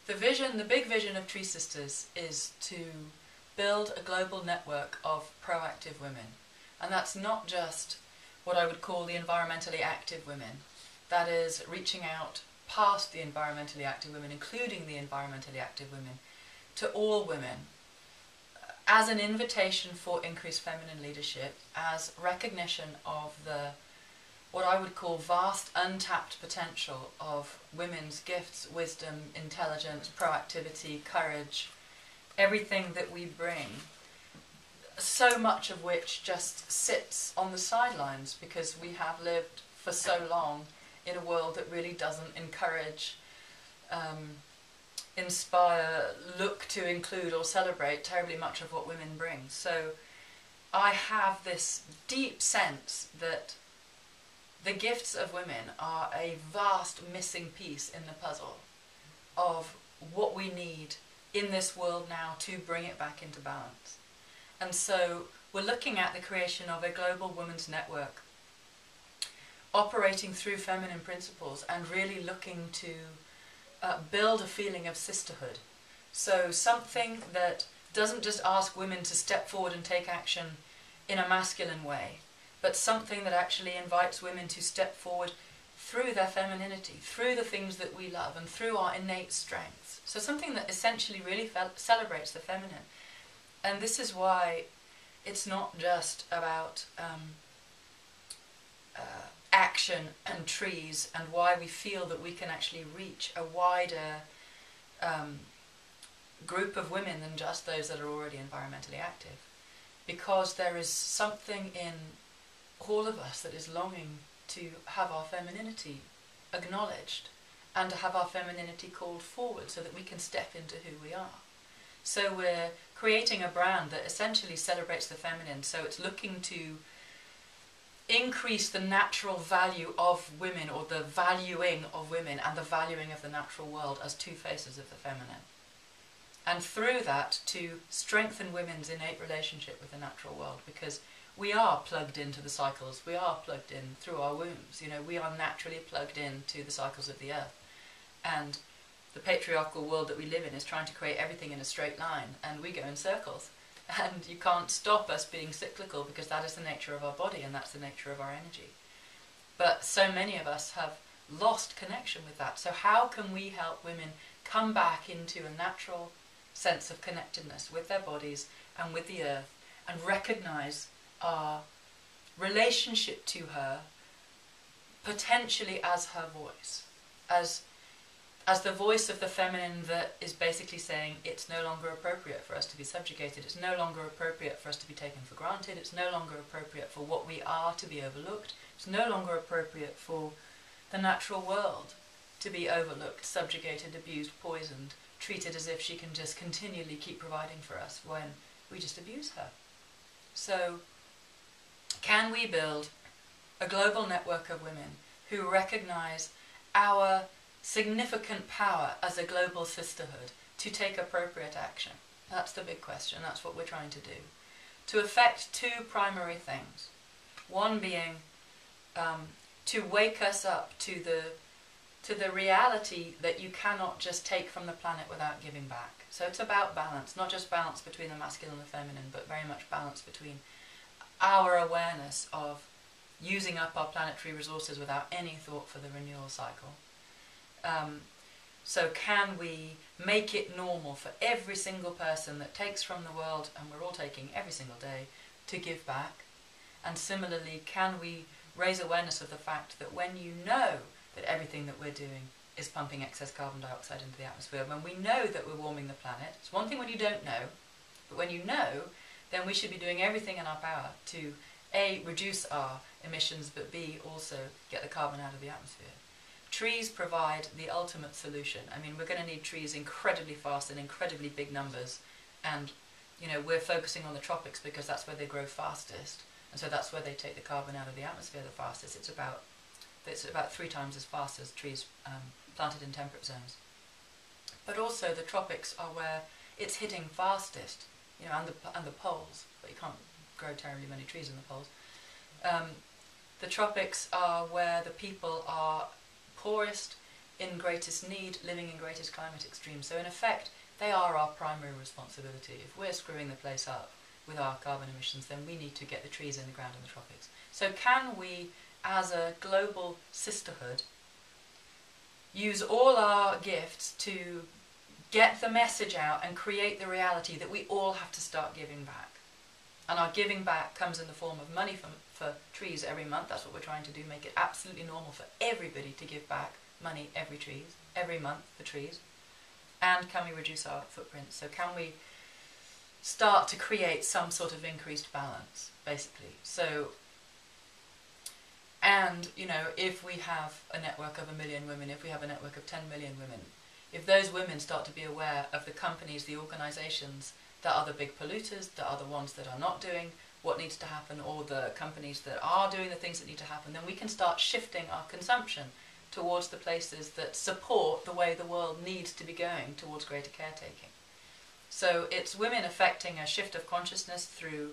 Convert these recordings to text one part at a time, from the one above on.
The big vision of Tree Sisters is to build a global network of proactive women. And that's not just what I would call the environmentally active women. That is reaching out past the environmentally active women, including the environmentally active women, to all women, as an invitation for increased feminine leadership, as recognition of what I would call vast untapped potential of women's gifts, wisdom, intelligence, proactivity, courage, everything that we bring, so much of which just sits on the sidelines because we have lived for so long in a world that really doesn't encourage, inspire, look to include or celebrate terribly much of what women bring. So I have this deep sense that the gifts of women are a vast missing piece in the puzzle of what we need in this world now to bring it back into balance. And so we're looking at the creation of a global women's network operating through feminine principles and really looking to build a feeling of sisterhood. So something that doesn't just ask women to step forward and take action in a masculine way, but something that actually invites women to step forward through their femininity, through the things that we love and through our innate strengths. So something that essentially really celebrates the feminine. And this is why it's not just about action and trees, and why we feel that we can actually reach a wider group of women than just those that are already environmentally active. Because there is something in all of us that is longing to have our femininity acknowledged and to have our femininity called forward so that we can step into who we are. So we're creating a brand that essentially celebrates the feminine, so it's looking to increase the natural value of women, or the valuing of women and the valuing of the natural world as two faces of the feminine. And through that to strengthen women's innate relationship with the natural world, because we are plugged into the cycles, we are plugged in through our wombs, we are naturally plugged into the cycles of the earth. And the patriarchal world that we live in is trying to create everything in a straight line, and we go in circles. And you can't stop us being cyclical because that is the nature of our body and that's the nature of our energy. But so many of us have lost connection with that. So how can we help women come back into a natural sense of connectedness with their bodies and with the earth, and recognize our relationship to her potentially as her voice, as the voice of the feminine that is basically saying it's no longer appropriate for us to be subjugated, it's no longer appropriate for us to be taken for granted, it's no longer appropriate for what we are to be overlooked, it's no longer appropriate for the natural world to be overlooked, subjugated, abused, poisoned, treated as if she can just continually keep providing for us when we just abuse her. So can we build a global network of women who recognize our significant power as a global sisterhood to take appropriate action? That's the big question. That's what we're trying to do. To effect two primary things. One being to wake us up to the reality that you cannot just take from the planet without giving back. So it's about balance, not just balance between the masculine and the feminine, but very much balance between our awareness of using up our planetary resources without any thought for the renewal cycle. So can we make it normal for every single person that takes from the world, and we're all taking every single day, to give back? And similarly, can we raise awareness of the fact that when you know that everything that we're doing is pumping excess carbon dioxide into the atmosphere, when we know that we're warming the planet, it's one thing when you don't know, but when you know, then we should be doing everything in our power to A, reduce our emissions, but B, also get the carbon out of the atmosphere. Trees provide the ultimate solution. I mean, we're going to need trees incredibly fast in incredibly big numbers, and we're focusing on the tropics because that's where they grow fastest, and so that's where they take the carbon out of the atmosphere the fastest. It's about 3 times as fast as trees planted in temperate zones. But also the tropics are where it's hitting fastest, and the poles, but you can't grow terribly many trees in the poles. The tropics are where the people are poorest in greatest need, living in greatest climate extremes. So in effect, they are our primary responsibility. If we're screwing the place up with our carbon emissions, then we need to get the trees in the ground in the tropics. So can we, as a global sisterhood, use all our gifts to get the message out and create the reality that we all have to start giving back? And our giving back comes in the form of money for trees every month. That's what we're trying to do, make it absolutely normal for everybody to give back money every month for trees. And can we reduce our footprint? So can we start to create some sort of increased balance, basically? So, and, you know, if we have a network of 1 million women, if we have a network of 10 million women, if those women start to be aware of the companies, the organisations that are the big polluters, that are the ones that are not doing what needs to happen, or the companies that are doing the things that need to happen, then we can start shifting our consumption towards the places that support the way the world needs to be going towards greater caretaking. So it's women affecting a shift of consciousness through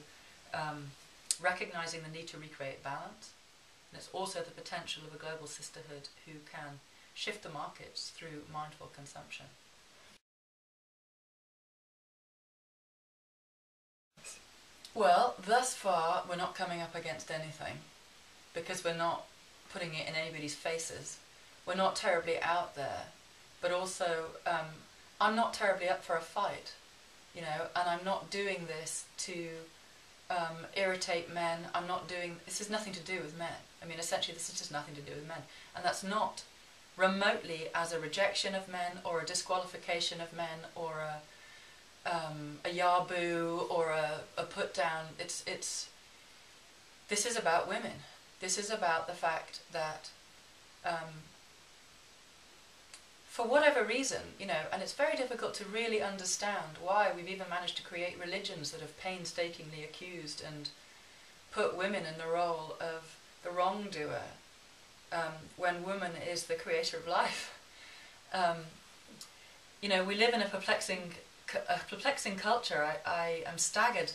recognising the need to recreate balance. And it's also the potential of a global sisterhood who can shift the markets through mindful consumption. Well, thus far we're not coming up against anything, because we're not putting it in anybody's faces. We're not terribly out there, but also I'm not terribly up for a fight, you know, and I'm not doing this to irritate men. This has nothing to do with men. I mean, essentially this is just nothing to do with men. And that's not remotely as a rejection of men, or a disqualification of men, or a yaboo, or a put down. This is about women. This is about the fact that for whatever reason, you know, and it's very difficult to really understand why we've even managed to create religions that have painstakingly accused and put women in the role of the wrongdoer, when woman is the creator of life. You know, we live in a perplexing culture. I am staggered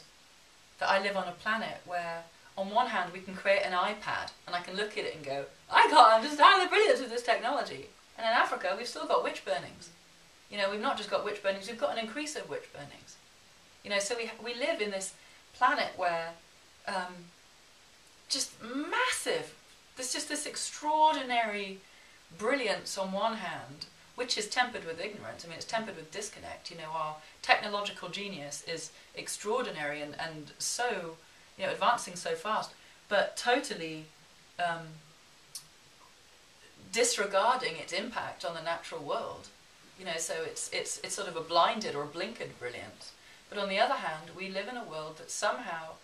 that I live on a planet where, on one hand, we can create an iPad, and I can look at it and go, I can't understand the brilliance of this technology. And in Africa, we've still got witch burnings. You know, we've not just got witch burnings, we've got an increase of witch burnings. You know, so we live in this planet where just massive, there's just this extraordinary brilliance on one hand, which is tempered with ignorance. I mean, it's tempered with disconnect. You know, our technological genius is extraordinary and so, you know, advancing so fast, but totally disregarding its impact on the natural world. You know, so it's sort of a blinded or blinkered brilliance. But on the other hand, we live in a world that somehow,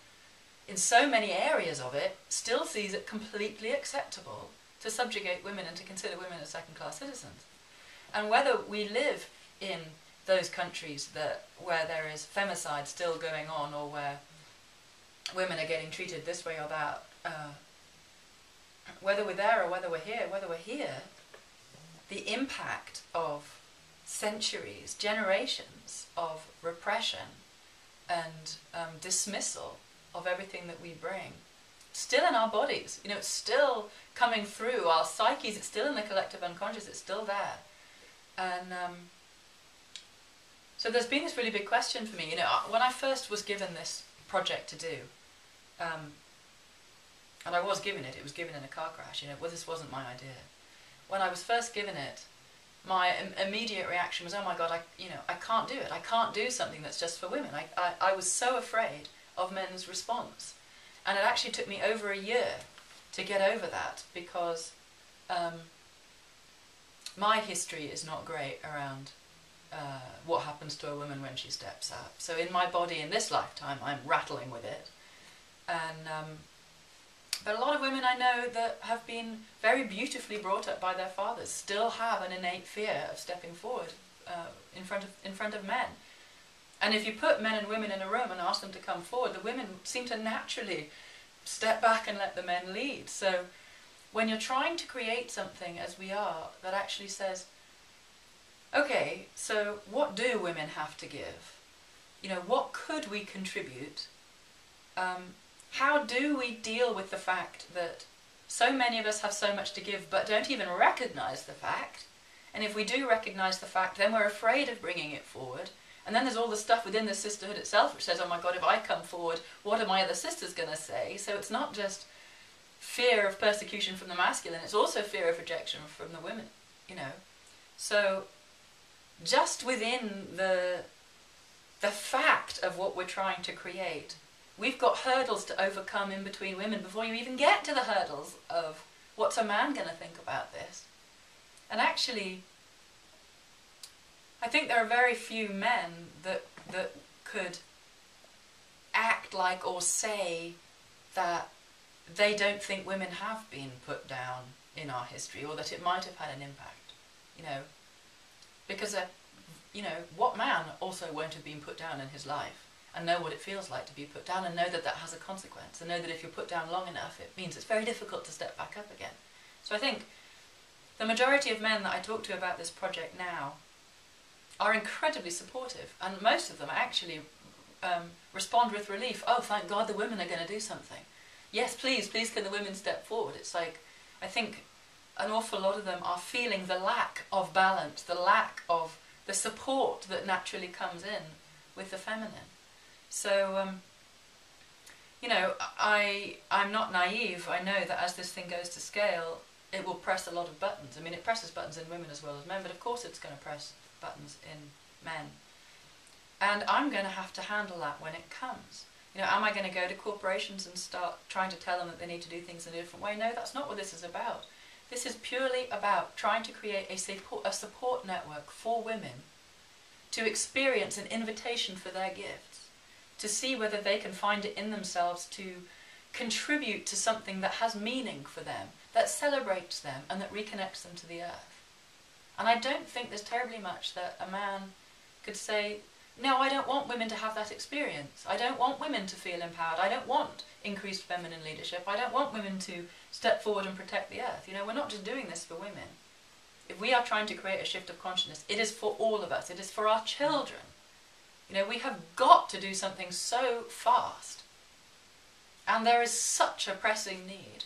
in so many areas of it, still sees it completely acceptable to subjugate women and to consider women as second-class citizens. And whether we live in those countries where there is femicide still going on, or where women are getting treated this way or that, whether we're there or whether we're here, the impact of centuries, generations of repression and dismissal of everything that we bring, still in our bodies. You know, it's still coming through our psyches, it's still in the collective unconscious, it's still there. And so there's been this really big question for me. You know, when I first was given this project to do, and I was given it, it was given in a car crash, you know, well, this wasn't my idea. When I was first given it, my immediate reaction was, oh my God, I can't do it. I can't do something that's just for women. I was so afraid of men's response. And it actually took me over a year to get over that, because my history is not great around what happens to a woman when she steps up. So in my body in this lifetime, I'm rattling with it. And but a lot of women I know that have been very beautifully brought up by their fathers still have an innate fear of stepping forward in front of men. And if you put men and women in a room and ask them to come forward, the women seem to naturally step back and let the men lead. So when you're trying to create something, as we are, that actually says, okay, so what do women have to give? You know, what could we contribute? How do we deal with the fact that so many of us have so much to give but don't even recognise the fact? And if we do recognise the fact, then we're afraid of bringing it forward. And then there's all the stuff within the sisterhood itself which says, oh my God, if I come forward, what are my other sisters going to say? So it's not just fear of persecution from the masculine, it's also fear of rejection from the women, you know. So just within the fact of what we're trying to create, we've got hurdles to overcome in between women before you even get to the hurdles of what's a man going to think about this. And actually, I think there are very few men that could act like or say that they don't think women have been put down in our history, or that it might have had an impact, you know. Because, you know, what man also won't have been put down in his life and know what it feels like to be put down, and know that that has a consequence, and know that if you're put down long enough, it means it's very difficult to step back up again. So I think the majority of men that I talk to about this project now are incredibly supportive, and most of them actually respond with relief. Oh, thank God the women are going to do something. Yes, please can the women step forward. It's like, I think an awful lot of them are feeling the lack of balance, the lack of the support that naturally comes in with the feminine. So, you know, I'm not naive. I know that as this thing goes to scale, it will press a lot of buttons. I mean, it presses buttons in women as well as men, but of course it's going to press buttons in men. And I'm going to have to handle that when it comes. You know, am I going to go to corporations and start trying to tell them that they need to do things in a different way? No, that's not what this is about. This is purely about trying to create a support network for women to experience an invitation for their gifts, to see whether they can find it in themselves to contribute to something that has meaning for them, that celebrates them and that reconnects them to the earth. And I don't think there's terribly much that a man could say, no, I don't want women to have that experience. I don't want women to feel empowered. I don't want increased feminine leadership. I don't want women to step forward and protect the earth. You know, we're not just doing this for women. If we are trying to create a shift of consciousness, it is for all of us. It is for our children. You know, we have got to do something so fast. And there is such a pressing need.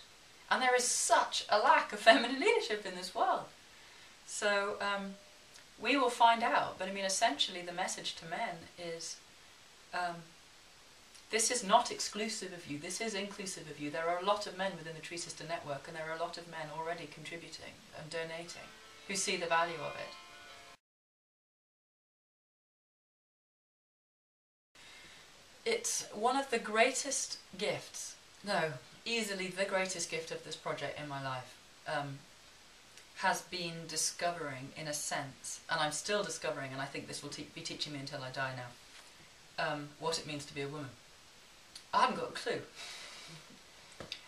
And there is such a lack of feminine leadership in this world. So, we will find out. But I mean, essentially the message to men is, this is not exclusive of you, this is inclusive of you. There are a lot of men within the Tree Sister Network, and there are a lot of men already contributing and donating, who see the value of it. It's one of the greatest gifts, no, easily the greatest gift of this project in my life, has been discovering, in a sense, and I'm still discovering, and I think this will be teaching me until I die now, what it means to be a woman. I haven't got a clue.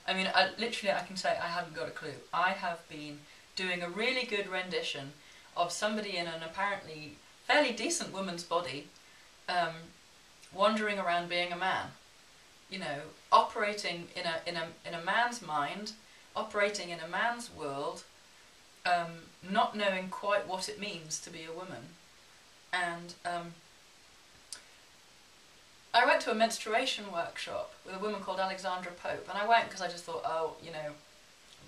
I mean, literally I can say I haven't got a clue. I have been doing a really good rendition of somebody in an apparently fairly decent woman's body, wandering around being a man. You know, operating in a man's mind, operating in a man's world, not knowing quite what it means to be a woman. And I went to a menstruation workshop with a woman called Alexandra Pope, and I went because I just thought, oh, you know,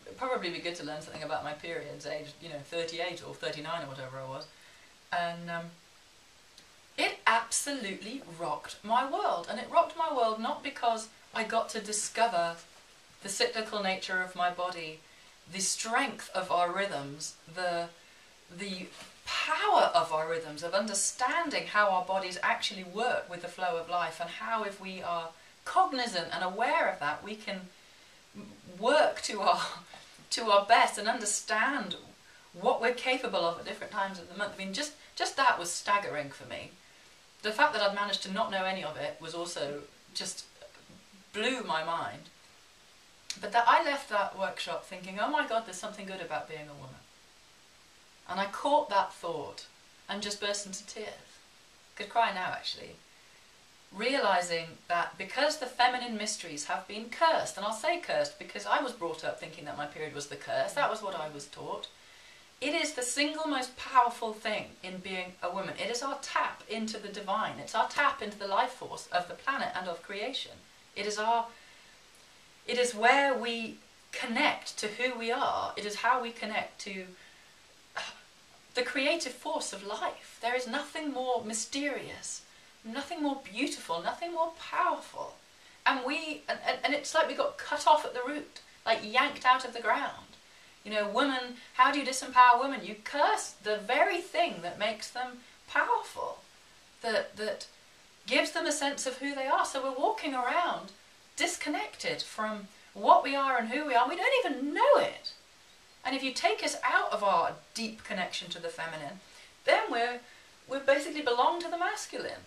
it'd probably be good to learn something about my periods, age, you know, 38 or 39 or whatever I was. And it absolutely rocked my world. And it rocked my world not because I got to discover the cyclical nature of my body, the strength of our rhythms, the power of our rhythms, of understanding how our bodies actually work with the flow of life, and how, if we are cognizant and aware of that, we can work to our best and understand what we're capable of at different times of the month. I mean, just that was staggering for me. The fact that I'd managed to not know any of it was also just blew my mind. But that I left that workshop thinking, oh my God, there's something good about being a woman. And I caught that thought and just burst into tears. Could cry now, actually. Realising that because the feminine mysteries have been cursed, and I'll say cursed because I was brought up thinking that my period was the curse, that was what I was taught. It is the single most powerful thing in being a woman. It is our tap into the divine. It's our tap into the life force of the planet and of creation. It is where we connect to who we are. It is how we connect to the creative force of life. There is nothing more mysterious, nothing more beautiful, nothing more powerful. And it's like we got cut off at the root, like yanked out of the ground. You know, women, how do you disempower women? You curse the very thing that makes them powerful, that gives them a sense of who they are. So we're walking around disconnected from what we are and who we are. We don't even know it. And if you take us out of our deep connection to the feminine, then we basically belong to the masculine.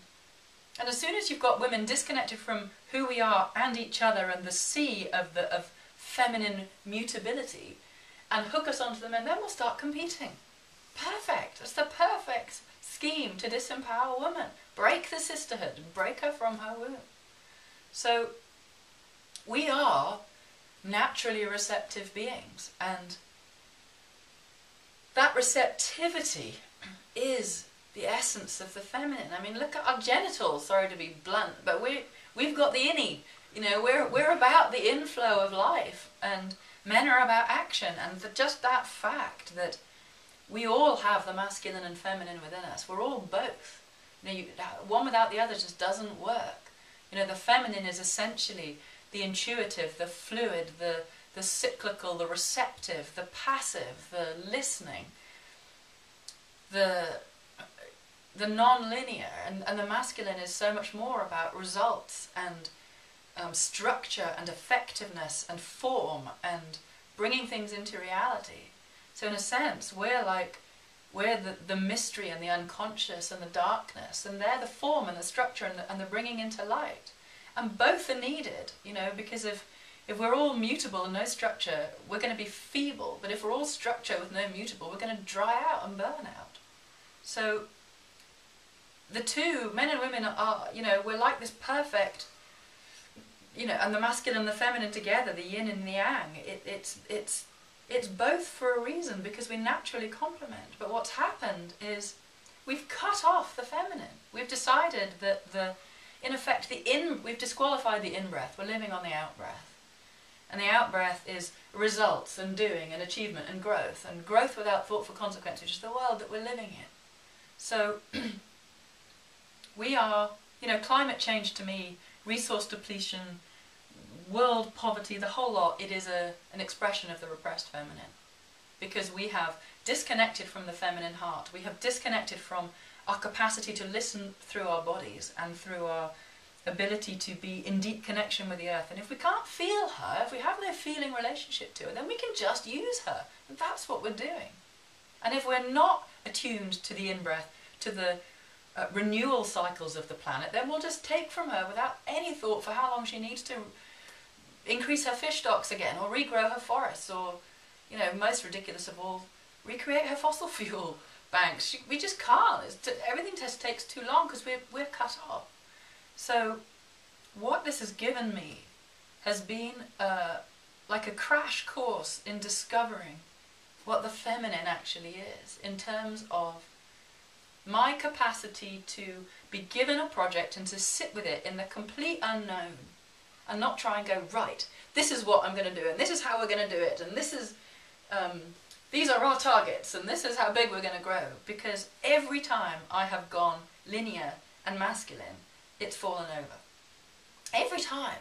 And as soon as you've got women disconnected from who we are and each other and the sea of feminine mutability, and hook us onto the men, then we'll start competing. Perfect. It's the perfect scheme to disempower women. Break the sisterhood, break her from her womb. So we are naturally receptive beings, and that receptivity is the essence of the feminine. I mean, look at our genitals, sorry to be blunt, but we've got the innie. You know, we're about the inflow of life, and men are about action. And just that fact that we all have the masculine and feminine within us, we're all both. You know, one without the other just doesn't work. You know, the feminine is essentially the intuitive, the fluid, the cyclical, the receptive, the passive, the listening, the non-linear, and the masculine is so much more about results and structure and effectiveness and form and bringing things into reality. So in a sense, we're the mystery and the unconscious and the darkness, and they're the form and the structure and the bringing into light. And both are needed, you know, because if we're all mutable and no structure, we're going to be feeble. But if we're all structure with no mutable, we're going to dry out and burn out. So the two, men and women, are, you know, we're like this perfect, you know, and the masculine and the feminine together, the yin and the yang, it's both for a reason, because we naturally complement. But what's happened is we've cut off the feminine. We've decided that in effect, we've disqualified the in-breath. We're living on the out-breath. And the out-breath is results and doing and achievement and growth without thoughtful consequence, which is the world that we're living in. So we are, you know, climate change to me, resource depletion, world poverty, the whole lot, it is an expression of the repressed feminine. Because we have disconnected from the feminine heart. We have disconnected from our capacity to listen through our bodies and through our ability to be in deep connection with the earth. And if we can't feel her, if we have no feeling relationship to her, then we can just use her. And that's what we're doing. And if we're not attuned to the in-breath, to the renewal cycles of the planet, then we'll just take from her without any thought for how long she needs to increase her fish stocks again, or regrow her forests, or, you know, most ridiculous of all, recreate her fossil fuel banks. We just can't. Everything just takes too long because we're cut off. So what this has given me has been like a crash course in discovering what the feminine actually is, in terms of my capacity to be given a project and to sit with it in the complete unknown and not try and go, right, this is what I'm going to do and this is how we're going to do it and this is these are our targets and this is how big we're going to grow. Because every time I have gone linear and masculine, it's fallen over. Every time.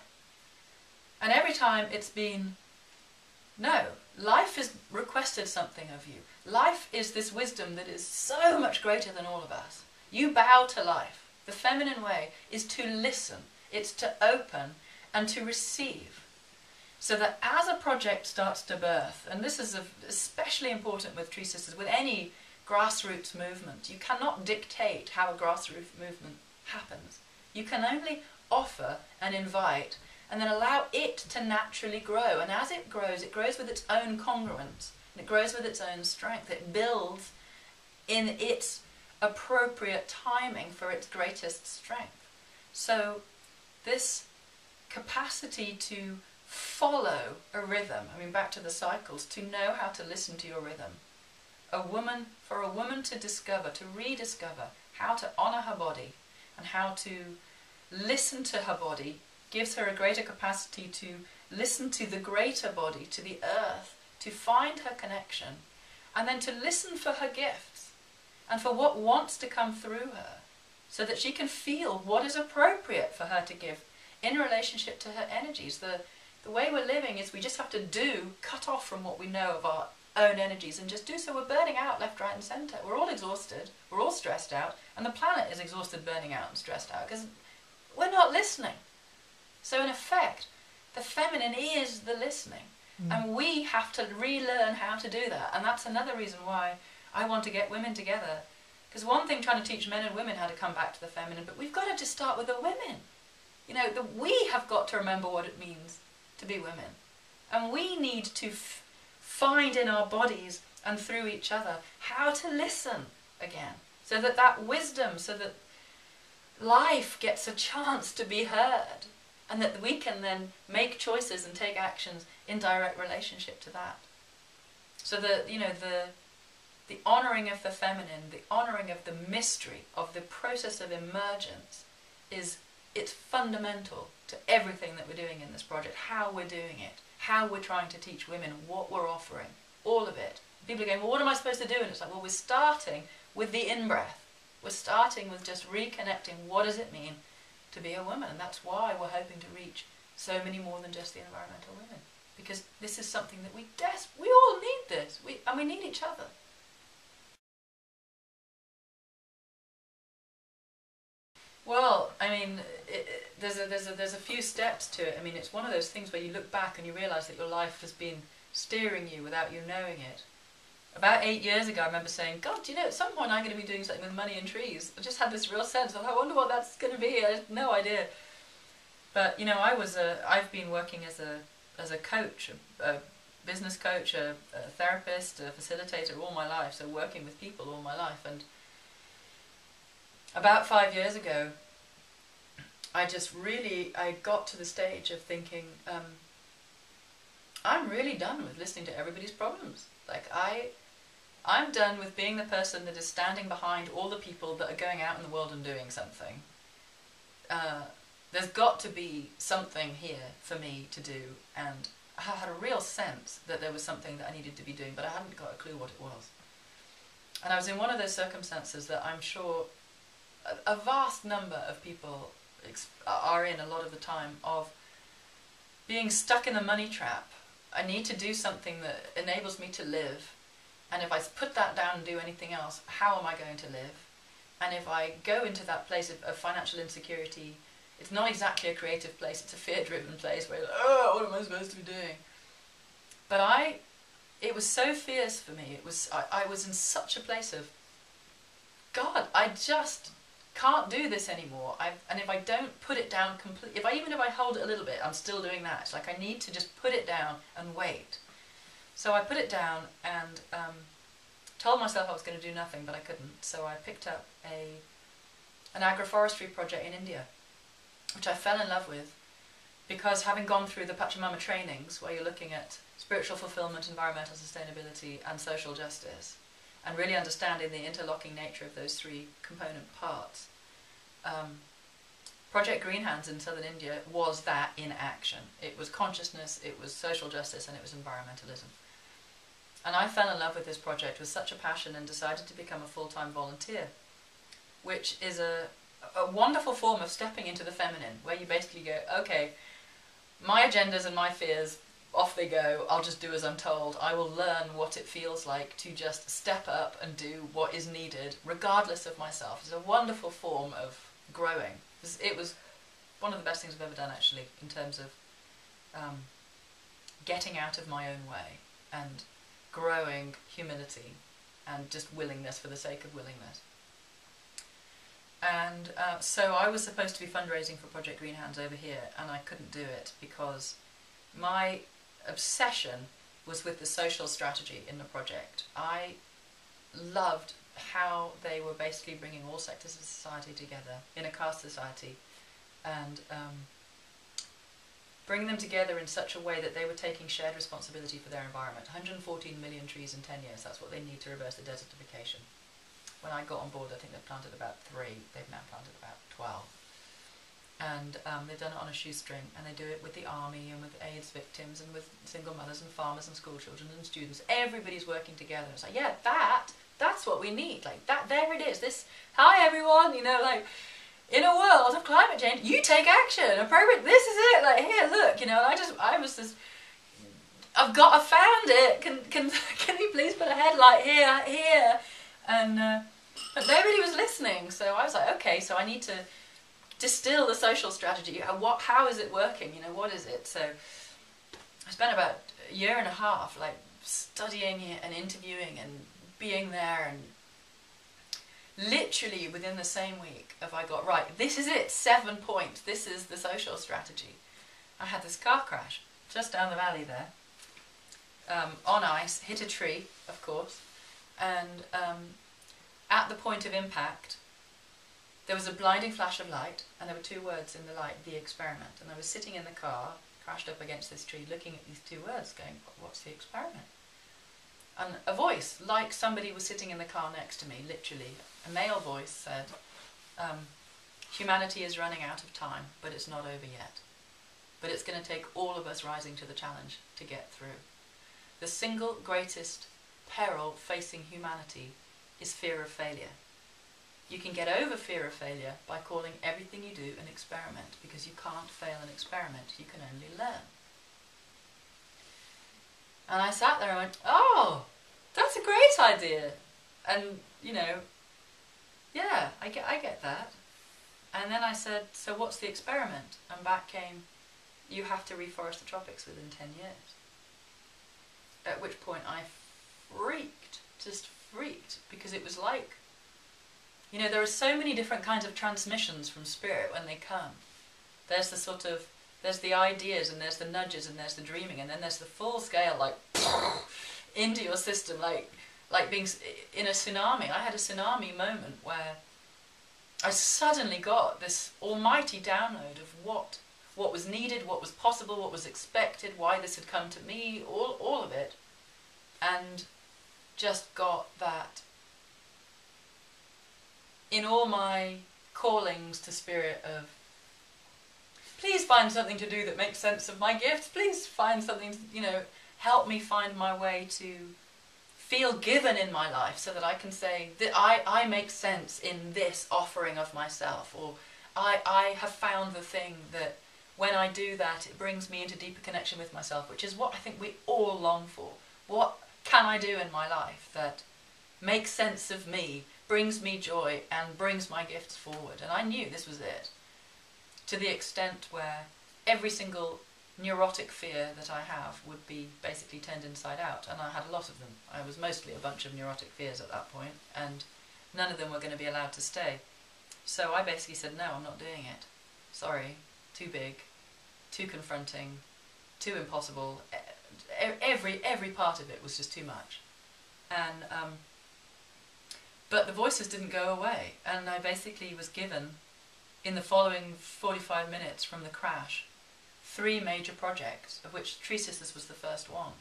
And every time it's been, no, life has requested something of you. Life is this wisdom that is so much greater than all of us. You bow to life. The feminine way is to listen. It's to open and to receive. So that as a project starts to birth, and this is especially important with Tree Sisters, with any grassroots movement, you cannot dictate how a grassroots movement happens. You can only offer and invite and then allow it to naturally grow. And as it grows with its own congruence, and it grows with its own strength. It builds in its appropriate timing for its greatest strength. So this capacity to follow a rhythm, I mean back to the cycles, to know how to listen to your rhythm. For a woman to discover, to rediscover how to honour her body and how to listen to her body gives her a greater capacity to listen to the greater body, to the earth, to find her connection, and then to listen for her gifts. and for what wants to come through her, so that she can feel what is appropriate for her to give in relationship to her energies. The way we're living is we just have to cut off from what we know of our own energies and just do so. We're burning out left, right and centre. We're all exhausted, we're all stressed out, and the planet is exhausted, burning out and stressed out because we're not listening. So in effect, the feminine is the listening. And we have to relearn how to do that. And that's another reason why I want to get women together. Because one thing trying to teach men and women how to come back to the feminine, but we've got to just start with the women. You know, we have got to remember what it means to be women. And we need to find in our bodies and through each other how to listen again. So that wisdom, so that life gets a chance to be heard. And that we can then make choices and take actions in direct relationship to that. So that, you know, the honouring of the feminine, the honouring of the mystery of the process of emergence it's fundamental to everything that we're doing in this project, how we're doing it, how we're trying to teach women, what we're offering, all of it. People are going, well, what am I supposed to do? And it's like, well, we're starting with the in-breath. We're starting with just reconnecting, what does it mean to be a woman? And that's why we're hoping to reach so many more than just the environmental women, because this is something that we all need this, and we need each other. Well, I mean, there's a few steps to it. I mean, it's one of those things where you look back and you realise that your life has been steering you without you knowing it. About 8 years ago, I remember saying, God, you know, at some point I'm going to be doing something with money and trees. I just had this real sense of, I wonder what that's going to be. I had no idea. But, you know, I've been working as a coach, a business coach, a therapist, a facilitator all my life, so working with people all my life. And about 5 years ago, I got to the stage of thinking, I'm really done with listening to everybody's problems. Like, I'm done with being the person that is standing behind all the people that are going out in the world and doing something. There's got to be something here for me to do, and I had a real sense that there was something that I needed to be doing, but I hadn't got a clue what it was. And I was in one of those circumstances that I'm sure a vast number of people are in a lot of the time, of being stuck in the money trap. I need to do something that enables me to live, and if I put that down and do anything else, how am I going to live? And if I go into that place of financial insecurity, it's not exactly a creative place, it's a fear-driven place where you're like, oh, what am I supposed to be doing? But it was so fierce for me. I was in such a place of, God, I just can't do this anymore. And if I don't put it down completely, even if I hold it a little bit, I'm still doing that. It's like I need to just put it down and wait. So I put it down and told myself I was going to do nothing, but I couldn't. So I picked up an agroforestry project in India, which I fell in love with, because having gone through the Pachamama trainings, where you're looking at spiritual fulfillment, environmental sustainability and social justice, and really understanding the interlocking nature of those three component parts, Project Green Hands in southern India was that in action. It was consciousness, it was social justice, and it was environmentalism. And I fell in love with this project with such a passion and decided to become a full-time volunteer, which is a wonderful form of stepping into the feminine, where you basically go, okay, my agendas and my fears, off they go, I'll just do as I'm told. I will learn what it feels like to just step up and do what is needed, regardless of myself. It's a wonderful form of growing. It was one of the best things I've ever done, actually, in terms of getting out of my own way and growing humility and just willingness for the sake of willingness. And so I was supposed to be fundraising for Project Green Hands over here, and I couldn't do it because my obsession was with the social strategy in the project. I loved how they were basically bringing all sectors of society together in a caste society, and bringing them together in such a way that they were taking shared responsibility for their environment. 114 million trees in 10 years, that's what they need to reverse the desertification. When I got on board, I think they planted about 3, they've now planted about 12. And they've done it on a shoestring, and they do it with the army and with AIDS victims and with single mothers and farmers and school children and students. Everybody's working together. It's like, yeah, that's that's what we need. Like that, there it is. This, hi everyone, you know, like in a world of climate change, you take action, appropriate. This is it. Like here, look, you know. And I was just, I found it. Can you please put a headlight here? And but nobody was listening. So I was like, okay, so I need to distill the social strategy. How is it working? You know, what is it? So I spent about a year and a half, like studying it and interviewing and being there, and literally within the same week of I got, right, this is it, 7 points, this is the social strategy. I had this car crash just down the valley there, on ice, hit a tree, of course, and at the point of impact, there was a blinding flash of light, and there were 2 words in the light, the experiment. And I was sitting in the car, crashed up against this tree, looking at these 2 words, going, what's the experiment? And a voice, like somebody was sitting in the car next to me, literally, a male voice said, humanity is running out of time, but it's not over yet. But it's going to take all of us rising to the challenge to get through. The single greatest peril facing humanity is fear of failure. You can get over fear of failure by calling everything you do an experiment, because you can't fail an experiment, you can only learn. And I sat there and went, oh, that's a great idea. And, you know, yeah, I get that. And then I said, so what's the experiment? And back came, you have to reforest the tropics within 10 years. At which point I just freaked, because it was like, you know, there are so many different kinds of transmissions from spirit when they come. There's the sort of, there's the ideas, and there's the nudges, and there's the dreaming, and then there's the full scale, like, into your system, like being in a tsunami. I had a tsunami moment where I suddenly got this almighty download of what was needed, what was possible, what was expected, why this had come to me, all of it, and just got that in all my callings to spirit of, please find something to do that makes sense of my gifts, please find something, you know, help me find my way to feel given in my life, so that I can say that I make sense in this offering of myself, or I have found the thing that when I do that, it brings me into deeper connection with myself, which is what I think we all long for. What can I do in my life that makes sense of me, brings me joy, and brings my gifts forward? And I knew this was it, to the extent where every single neurotic fear that I have would be basically turned inside out, and I had a lot of them. I was mostly a bunch of neurotic fears at that point, and none of them were going to be allowed to stay. So I basically said, no, I'm not doing it. Sorry, too big, too confronting, too impossible. Every part of it was just too much. And but the voices didn't go away, and I basically was given, in the following 45 minutes from the crash, 3 major projects, of which Tree Sisters was the first one.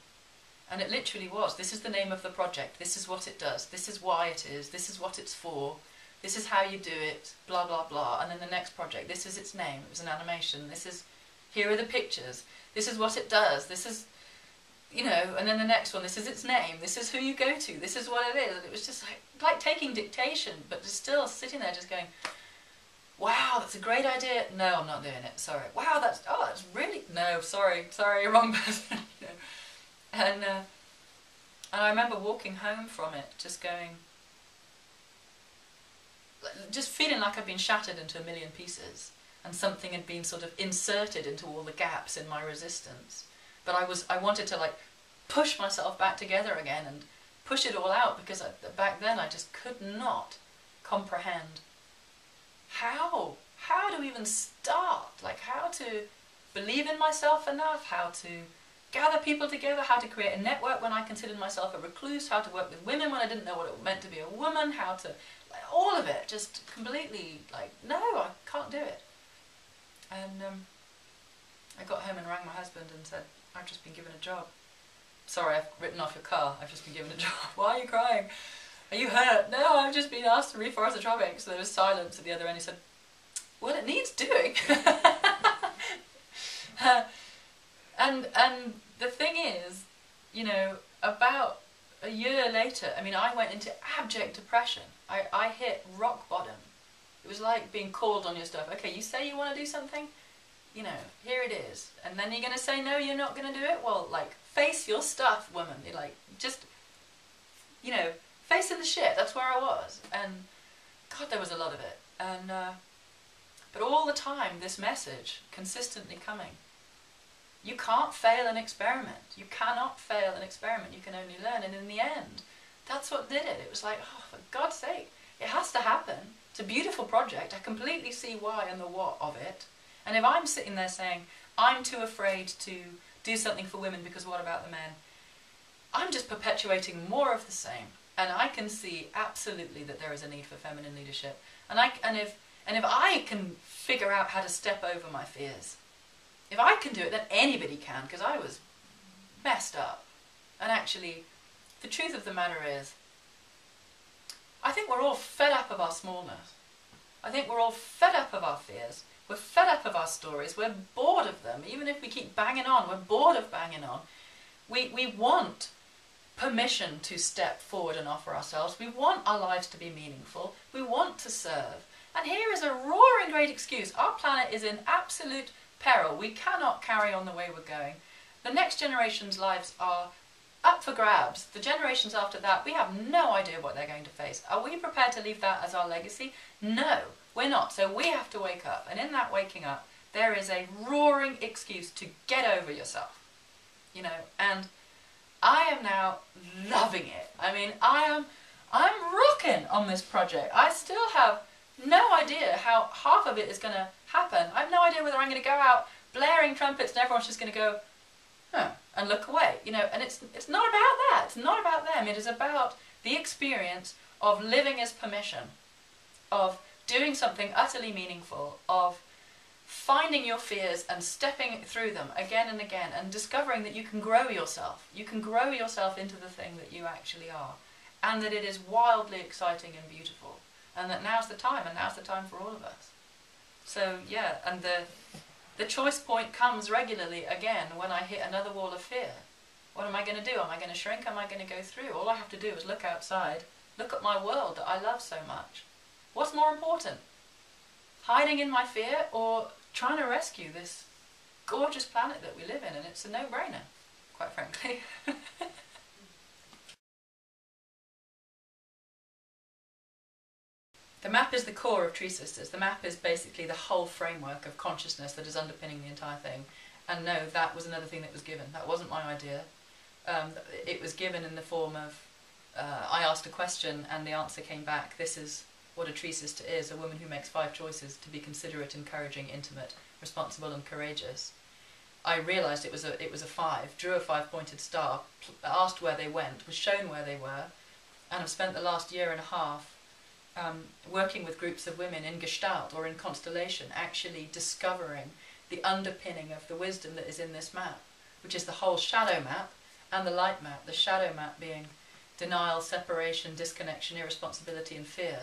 And it literally was, this is the name of the project, this is what it does, this is why it is, this is what it's for, this is how you do it, blah blah blah. And then the next project, this is its name, it was an animation, this is, here are the pictures, this is what it does, this is, you know, and then the next one, this is its name, this is who you go to, this is what it is. And it was just like taking dictation, but just still sitting there just going, wow, that's a great idea. No, I'm not doing it. Sorry. Wow, that's really, no, sorry, wrong person. You know. And I remember walking home from it, just going, just feeling like I'd been shattered into a million pieces, and something had been sort of inserted into all the gaps in my resistance. But I wanted to like push myself back together again and push it all out, because back then I just could not comprehend how to even start, like how to believe in myself enough, how to gather people together, how to create a network when I considered myself a recluse, how to work with women when I didn't know what it meant to be a woman, how to, like, all of it, just completely like, no, I can't do it. And I got home and rang my husband and said, I've just been given a job. Sorry, I've written off your car, I've just been given a job. Why are you crying? Are you hurt? No, I've just been asked to reforest the tropics. So there was silence at the other end. He said, well, it needs doing. And the thing is, you know, about a year later, I mean, I went into abject depression. I hit rock bottom. It was like being called on your stuff. Okay, you say you want to do something, you know, here it is. And then you're going to say, no, you're not going to do it? Well, like, face your stuff, woman. You're like, just, you know, facing the shit. That's where I was. And, God, there was a lot of it. And, but all the time, this message consistently coming. You can't fail an experiment. You cannot fail an experiment. You can only learn. And in the end, that's what did it. It was like, oh, for God's sake, it has to happen. It's a beautiful project. I completely see why and the what of it. And if I'm sitting there saying, I'm too afraid to do something for women because what about the men? I'm just perpetuating more of the same. And I can see absolutely that there is a need for feminine leadership. And if I can figure out how to step over my fears, if I can do it, then anybody can, because I was messed up. And actually, the truth of the matter is, I think we're all fed up of our smallness. I think we're all fed up of our fears. We're fed up of our stories. We're bored of them. Even if we keep banging on, we're bored of banging on. We want permission to step forward and offer ourselves. We want our lives to be meaningful. We want to serve. And here is a roaring great excuse. Our planet is in absolute peril. We cannot carry on the way we're going. The next generation's lives are up for grabs. The generations after that, we have no idea what they're going to face. Are we prepared to leave that as our legacy? No, we're not. So we have to wake up. And in that waking up, there is a roaring excuse to get over yourself. You know, and I am now loving it. I mean, I'm rocking on this project. I still have no idea how half of it is going to happen. I have no idea whether I'm going to go out blaring trumpets and everyone's just going to go, huh, and look away. You know, and it's not about that. It's not about them. It is about the experience of living as permission, of doing something utterly meaningful, of finding your fears and stepping through them again and again and discovering that you can grow yourself. You can grow yourself into the thing that you actually are, and that it is wildly exciting and beautiful, and that now's the time, and now's the time for all of us. So yeah, and the choice point comes regularly again when I hit another wall of fear. What am I going to do? Am I going to shrink? Am I going to go through? All I have to do is look outside, look at my world that I love so much. What's more important? Hiding in my fear or trying to rescue this gorgeous planet that we live in? And it's a no-brainer, quite frankly. The map is the core of Tree Sisters. The map is basically the whole framework of consciousness that is underpinning the entire thing. And no, that was another thing that was given. That wasn't my idea. It was given in the form of, I asked a question and the answer came back. This is what a Tree Sister is: a woman who makes 5 choices to be considerate, encouraging, intimate, responsible and courageous. I realised it was a 5, drew a 5-pointed star, asked where they went, was shown where they were, and have spent the last year and a half working with groups of women in Gestalt or in Constellation, actually discovering the underpinning of the wisdom that is in this map, which is the whole shadow map and the light map. The shadow map being denial, separation, disconnection, irresponsibility and fear,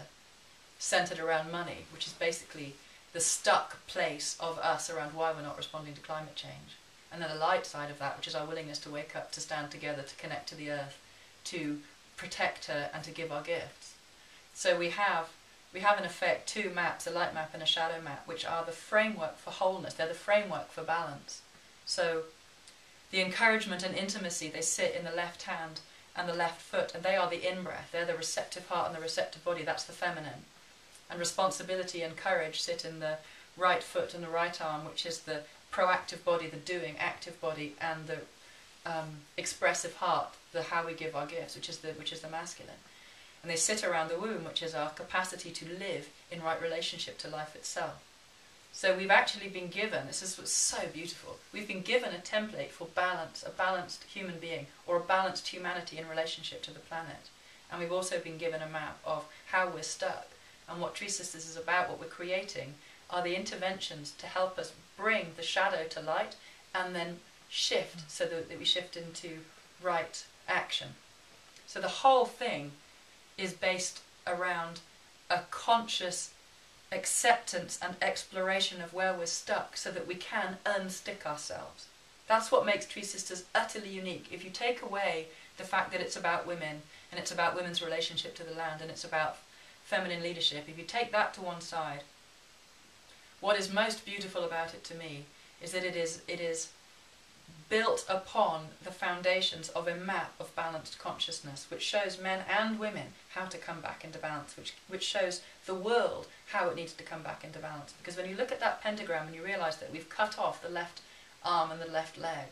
centred around money, which is basically the stuck place of us around why we're not responding to climate change. And then the light side of that, which is our willingness to wake up, to stand together, to connect to the earth, to protect her and to give our gifts. So we have in effect 2 maps, a light map and a shadow map, which are the framework for wholeness. They're the framework for balance. So the encouragement and intimacy, they sit in the left hand and the left foot, and they are the in-breath. They're the receptive heart and the receptive body. That's the feminine. And responsibility and courage sit in the right foot and the right arm, which is the proactive body, the doing, active body, and the expressive heart, the how we give our gifts, which is the masculine. And they sit around the womb, which is our capacity to live in right relationship to life itself. So we've actually been given, this is what's so beautiful, we've been given a template for balance, a balanced human being, or a balanced humanity in relationship to the planet. And we've also been given a map of how we're stuck. And what Tree Sisters is about, what we're creating, are the interventions to help us bring the shadow to light and then shift, so that we shift into right action. So the whole thing is based around a conscious acceptance and exploration of where we're stuck, so that we can unstick ourselves. That's what makes Tree Sisters utterly unique. If you take away the fact that it's about women, and it's about women's relationship to the land, and it's about feminine leadership, if you take that to one side, what is most beautiful about it to me is that it is built upon the foundations of a map of balanced consciousness, which shows men and women how to come back into balance, which shows the world how it needs to come back into balance. Because when you look at that pentagram and you realise that we've cut off the left arm and the left leg,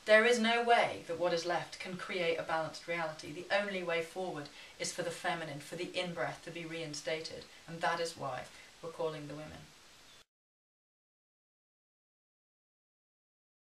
there is no way that what is left can create a balanced reality. The only way forward is for the feminine, for the in-breath to be reinstated, and that is why we're calling the women.